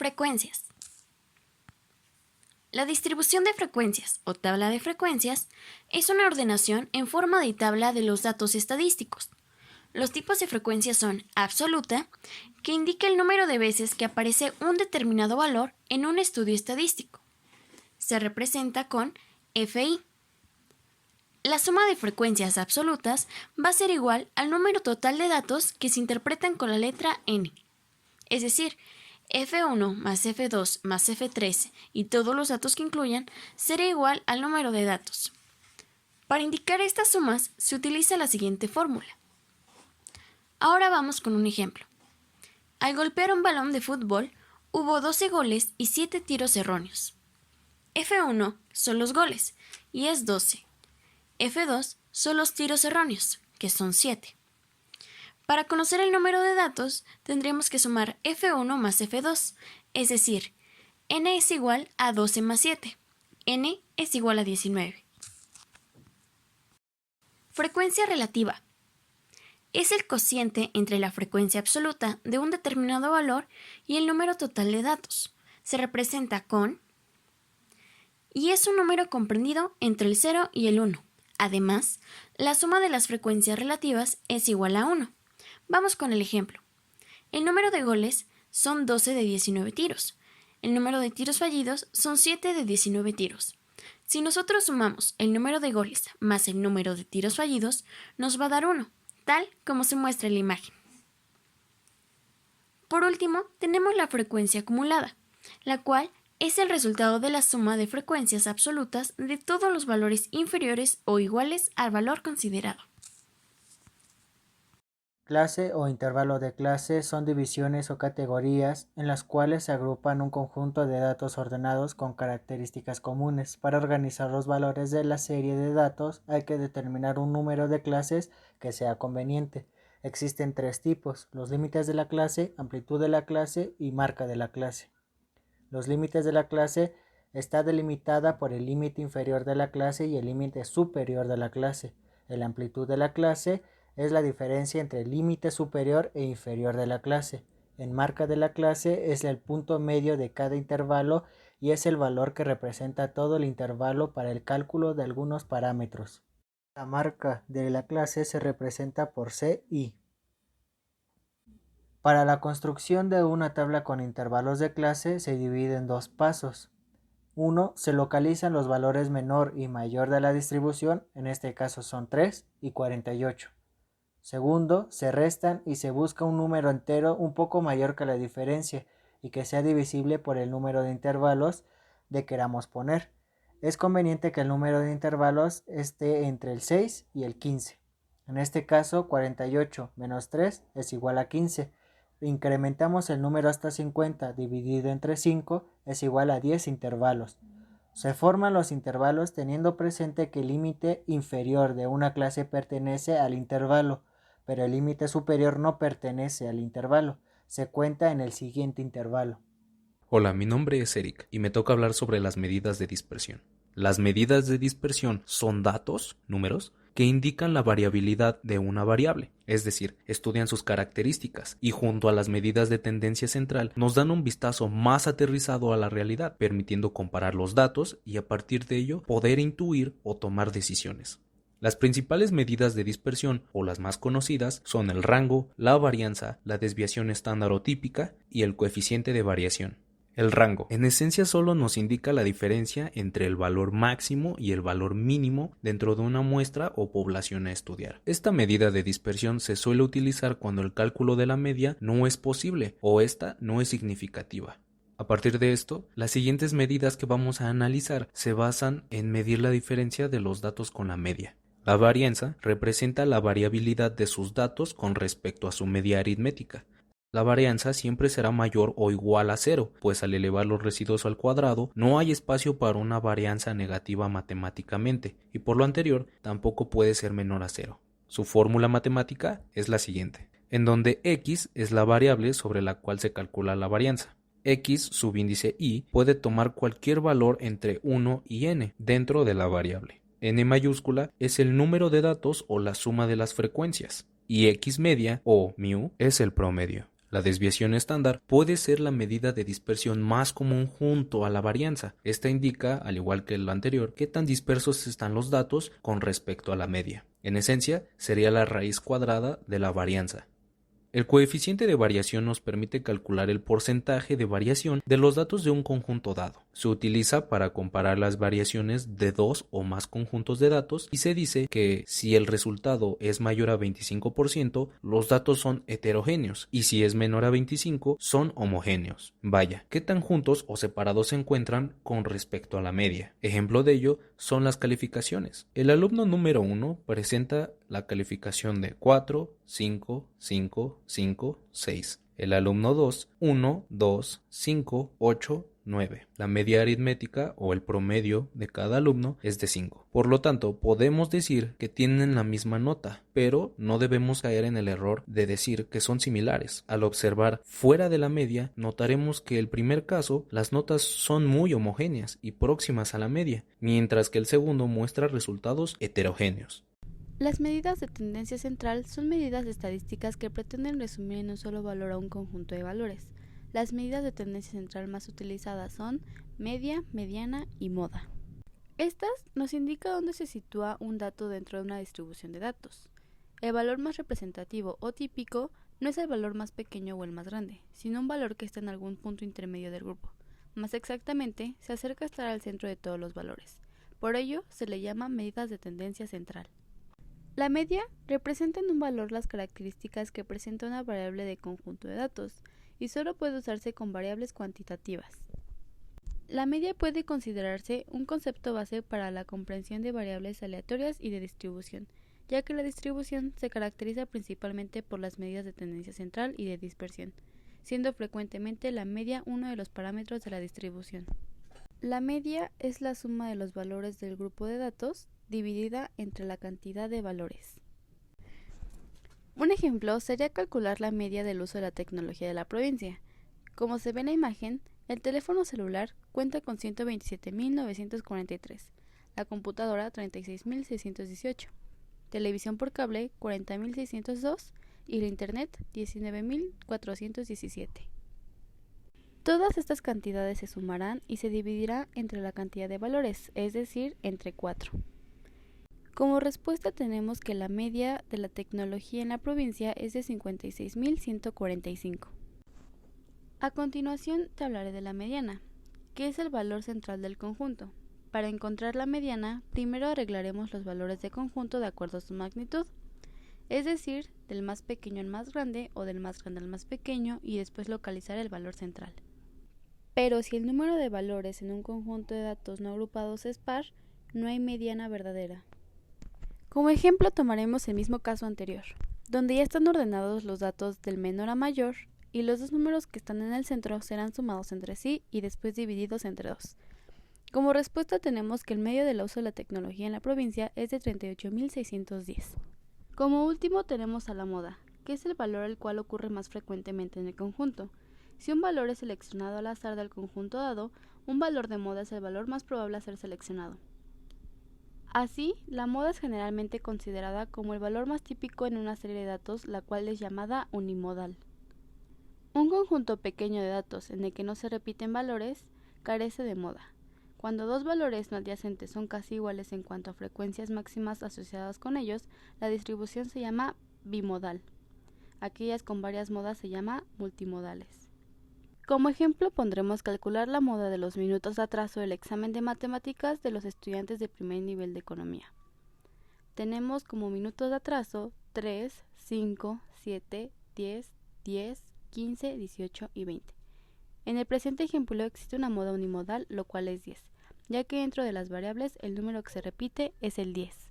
Frecuencias. La distribución de frecuencias o tabla de frecuencias es una ordenación en forma de tabla de los datos estadísticos. Los tipos de frecuencia son absoluta, que indica el número de veces que aparece un determinado valor en un estudio estadístico. Se representa con FI. La suma de frecuencias absolutas va a ser igual al número total de datos que se interpretan con la letra N. Es decir, F1 más F2 más F3 y todos los datos que incluyan será igual al número de datos. Para indicar estas sumas se utiliza la siguiente fórmula. Ahora vamos con un ejemplo. Al golpear un balón de fútbol, hubo 12 goles y 7 tiros erróneos. F1 son los goles, y es 12. F2 son los tiros erróneos, que son 7. Para conocer el número de datos, tendremos que sumar F1 más F2, es decir, N es igual a 12 más 7. N es igual a 19. Frecuencia relativa. Es el cociente entre la frecuencia absoluta de un determinado valor y el número total de datos. Se representa con y es un número comprendido entre el 0 y el 1. Además, la suma de las frecuencias relativas es igual a 1. Vamos con el ejemplo. El número de goles son 12 de 19 tiros. El número de tiros fallidos son 7 de 19 tiros. Si nosotros sumamos el número de goles más el número de tiros fallidos, nos va a dar 1, tal como se muestra en la imagen. Por último, tenemos la frecuencia acumulada, la cual es el resultado de la suma de frecuencias absolutas de todos los valores inferiores o iguales al valor considerado. Clase o intervalo de clase son divisiones o categorías en las cuales se agrupan un conjunto de datos ordenados con características comunes. Para organizar los valores de la serie de datos hay que determinar un número de clases que sea conveniente. Existen 3 tipos: los límites de la clase, amplitud de la clase y marca de la clase. Los límites de la clase está delimitada por el límite inferior de la clase y el límite superior de la clase. La amplitud de la clase es la diferencia entre el límite superior e inferior de la clase. En marca de la clase es el punto medio de cada intervalo y es el valor que representa todo el intervalo para el cálculo de algunos parámetros. La marca de la clase se representa por CI. Para la construcción de una tabla con intervalos de clase se divide en 2 pasos. 1. Se localizan los valores menor y mayor de la distribución, en este caso son 3 y 48. Segundo, se restan y se busca un número entero un poco mayor que la diferencia y que sea divisible por el número de intervalos que queramos poner. Es conveniente que el número de intervalos esté entre el 6 y el 15. En este caso, 48 menos 3 es igual a 15. Incrementamos el número hasta 50 dividido entre 5 es igual a 10 intervalos. Se forman los intervalos teniendo presente que el límite inferior de una clase pertenece al intervalo, pero el límite superior no pertenece al intervalo. Se cuenta en el siguiente intervalo. Hola, mi nombre es Eric y me toca hablar sobre las medidas de dispersión. Las medidas de dispersión son datos, números, que indican la variabilidad de una variable, es decir, estudian sus características y junto a las medidas de tendencia central nos dan un vistazo más aterrizado a la realidad, permitiendo comparar los datos y a partir de ello poder intuir o tomar decisiones. Las principales medidas de dispersión, o las más conocidas, son el rango, la varianza, la desviación estándar o típica y el coeficiente de variación. El rango, en esencia, solo nos indica la diferencia entre el valor máximo y el valor mínimo dentro de una muestra o población a estudiar. Esta medida de dispersión se suele utilizar cuando el cálculo de la media no es posible o esta no es significativa. A partir de esto, las siguientes medidas que vamos a analizar se basan en medir la diferencia de los datos con la media. La varianza representa la variabilidad de sus datos con respecto a su media aritmética. La varianza siempre será mayor o igual a 0, pues al elevar los residuos al cuadrado no hay espacio para una varianza negativa matemáticamente, y por lo anterior tampoco puede ser menor a 0. Su fórmula matemática es la siguiente, en donde x es la variable sobre la cual se calcula la varianza. X, subíndice y, puede tomar cualquier valor entre 1 y n dentro de la variable. N mayúscula es el número de datos o la suma de las frecuencias, y x media o μ es el promedio. La desviación estándar puede ser la medida de dispersión más común junto a la varianza. Esta indica, al igual que lo anterior, qué tan dispersos están los datos con respecto a la media. En esencia, sería la raíz cuadrada de la varianza. El coeficiente de variación nos permite calcular el porcentaje de variación de los datos de un conjunto dado. Se utiliza para comparar las variaciones de dos o más conjuntos de datos y se dice que si el resultado es mayor a 25%, los datos son heterogéneos y si es menor a 25%, son homogéneos. Vaya, ¿qué tan juntos o separados se encuentran con respecto a la media? Ejemplo de ello son las calificaciones. El alumno número 1 presenta la calificación de 4, 5, 5, 5, 6. El alumno 2, 1, 2, 5, 8, 9. La media aritmética o el promedio de cada alumno es de 5. Por lo tanto, podemos decir que tienen la misma nota, pero no debemos caer en el error de decir que son similares. Al observar fuera de la media, notaremos que el primer caso, las notas son muy homogéneas y próximas a la media, mientras que el segundo muestra resultados heterogéneos. Las medidas de tendencia central son medidas estadísticas que pretenden resumir en un solo valor a un conjunto de valores. Las medidas de tendencia central más utilizadas son media, mediana y moda. Estas nos indican dónde se sitúa un dato dentro de una distribución de datos. El valor más representativo o típico no es el valor más pequeño o el más grande, sino un valor que está en algún punto intermedio del grupo. Más exactamente, se acerca a estar al centro de todos los valores. Por ello, se le llama medidas de tendencia central. La media representa en un valor las características que presenta una variable de conjunto de datos y solo puede usarse con variables cuantitativas. La media puede considerarse un concepto base para la comprensión de variables aleatorias y de distribución, ya que la distribución se caracteriza principalmente por las medidas de tendencia central y de dispersión, siendo frecuentemente la media uno de los parámetros de la distribución. La media es la suma de los valores del grupo de datos dividida entre la cantidad de valores. Un ejemplo sería calcular la media del uso de la tecnología de la provincia. Como se ve en la imagen, el teléfono celular cuenta con 127.943, la computadora 36.618, televisión por cable 40.602 y la internet 19.417. Todas estas cantidades se sumarán y se dividirá entre la cantidad de valores, es decir, entre 4. Como respuesta tenemos que la media de la tecnología en la provincia es de 56.145. A continuación te hablaré de la mediana, que es el valor central del conjunto. Para encontrar la mediana, primero arreglaremos los valores de conjunto de acuerdo a su magnitud, es decir, del más pequeño al más grande o del más grande al más pequeño y después localizar el valor central. Pero si el número de valores en un conjunto de datos no agrupados es par, no hay mediana verdadera. Como ejemplo tomaremos el mismo caso anterior, donde ya están ordenados los datos del menor a mayor y los dos números que están en el centro serán sumados entre sí y después divididos entre 2. Como respuesta tenemos que el medio del uso de la tecnología en la provincia es de 38.610. Como último tenemos a la moda, que es el valor el cual ocurre más frecuentemente en el conjunto. Si un valor es seleccionado al azar del conjunto dado, un valor de moda es el valor más probable a ser seleccionado. Así, la moda es generalmente considerada como el valor más típico en una serie de datos, la cual es llamada unimodal. Un conjunto pequeño de datos en el que no se repiten valores carece de moda. Cuando dos valores no adyacentes son casi iguales en cuanto a frecuencias máximas asociadas con ellos, la distribución se llama bimodal. Aquellas con varias modas se llama multimodales. Como ejemplo pondremos calcular la moda de los minutos de atraso del examen de matemáticas de los estudiantes de primer nivel de economía. Tenemos como minutos de atraso 3, 5, 7, 10, 10, 15, 18 y 20. En el presente ejemplo existe una moda unimodal, lo cual es 10, ya que dentro de las variables el número que se repite es el 10.